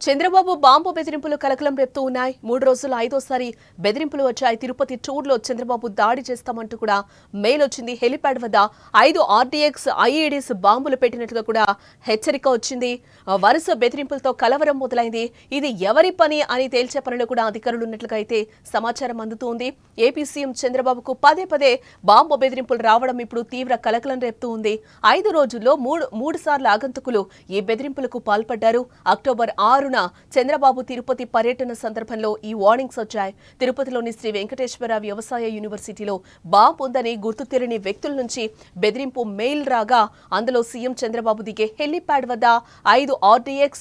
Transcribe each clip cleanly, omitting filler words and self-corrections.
Chandrababu bomb బెదిరింపులు కలకలం రేపుతూ ఉన్నాయి. 3 రోజులు 5వ బెదిరింపులు వచ్చాయి. తిరుపతి టూర్లో చంద్రబాబు దాడి చేస్తామంటూ కూడా మెయిల్ వచ్చింది. హెలిప్యాడ్ వద్ద 5 RDX IEDs బాంబులు పెట్టినట్లుగా కూడా హెచ్చరిక వచ్చింది. వరుస బెదిరింపులతో కలవరం మొదలైంది. ఇది ఎవరి పని అని తేల్చే పనిలో కూడా అధికారులు ఉన్నట్లుగా అయితే సమాచారం అందుతోంది. ఏపీ సీఎం చంద్రబాబుకు పదే పదే బాంబు బెదిరింపులు రావడం ఇప్పుడు తీవ్ర కలకలం రేపుతూ ఉంది. 5 రోజుల్లో మూడు సార్లు ఆగంతుకులు ఈ బెదిరింపులకు పాల్పడ్డారు. అక్టోబర్ 6న చంద్రబాబు తిరుపతి పర్యటన సందర్భంలో ఈ వార్నింగ్స్ వచ్చాయి. తిరుపతిలోని శ్రీ వెంకటేశ్వర వ్యవసాయ యూనివర్సిటీలో బాంబు ఉందని గుర్తు తెలియని వ్యక్తుల నుంచి బెదిరింపు మెయిల్ రాగా అందులో సీఎం చంద్రబాబు దిగే హెలిప్యాడ్ వద్ద 5 RDX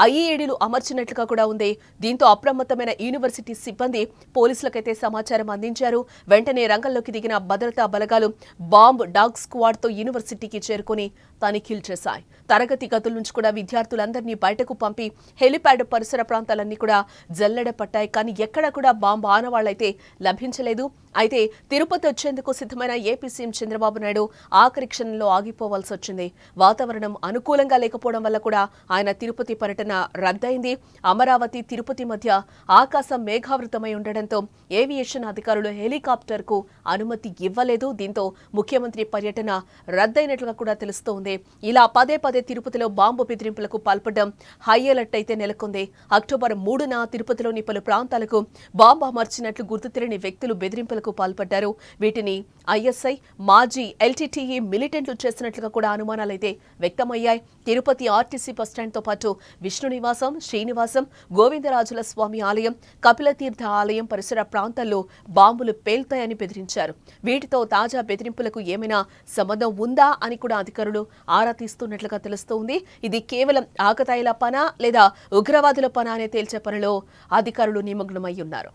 IEDలు అమర్చినట్లుగా కూడా ఉంది. దీంతో అప్రమత్తమైన యూనివర్సిటీ సిబ్బంది పోలీసులకైతే సమాచారం అందించారు. వెంటనే రంగంలోకి దిగిన భద్రతా బలగాలు బాంబ్ డాగ్ స్క్వాడ్ తో యూనివర్సిటీకి చేరుకుని తనిఖీలు చేశాయి. తరగతి గదుల నుంచి కూడా విద్యార్థులందరినీ బయటకు పంపి హెలిప్యాడ్ పరిసర ప్రాంతాలన్నీ కూడా జల్లెడ పట్టాయి. కానీ ఎక్కడ కూడా బాంబు ఆనవాళ్లైతే లభించలేదు. అయితే తిరుపతి వచ్చేందుకు సిద్ధమైన ఏపీ సీఎం చంద్రబాబు నాయుడు ఆఖరి క్షణంలో ఆగిపోవాల్సి వచ్చింది. వాతావరణం అనుకూలంగా లేకపోవడం వల్ల కూడా ఆయన తిరుపతి పర్యటన రద్దయింది. అమరావతి తిరుపతి మధ్య ఆకాశం మేఘావృతమై ఉండడంతో ఏవియేషన్ అధికారులు హెలికాప్టర్ కు అనుమతి ఇవ్వలేదు. దీంతో ముఖ్యమంత్రి పర్యటన రద్దయినట్లుగా కూడా తెలుస్తోంది. ఇలా పదే పదే తిరుపతిలో బాంబు బెదిరింపులకు పాల్పడడం హై అలర్ట్ అయితే నెలకొంది. అక్టోబర్ 3న తిరుపతిలోని పలు ప్రాంతాలకు బాంబు అమర్చినట్లు గుర్తు తెలియని వ్యక్తులు బెదిరింపులకు పాల్పడ్డారు. వీటిని ISI మాజీ LTTE మిలిటెంట్లు చేసినట్లుగా కూడా అనుమానాలైతే వ్యక్తమయ్యాయి. తిరుపతి ఆర్టీసీ బస్టాండ్ తో పాటు విష్ణు నివాసం, శ్రీనివాసం, గోవిందరాజుల స్వామి ఆలయం, కపిలతీర్థ ఆలయం పరిసర ప్రాంతాల్లో బాంబులు పేల్తాయని బెదిరించారు. వీటితో తాజా బెదిరింపులకు ఏమైనా సంబంధం ఉందా అని కూడా అధికారులు ఆరా తీస్తున్నట్లుగా తెలుస్తోంది. ఇది కేవలం ఆకతాయిల పనా లేదా ఉగ్రవాదుల పనా అనే తేల్చే పనిలో అధికారులు నిమగ్నమై ఉన్నారు.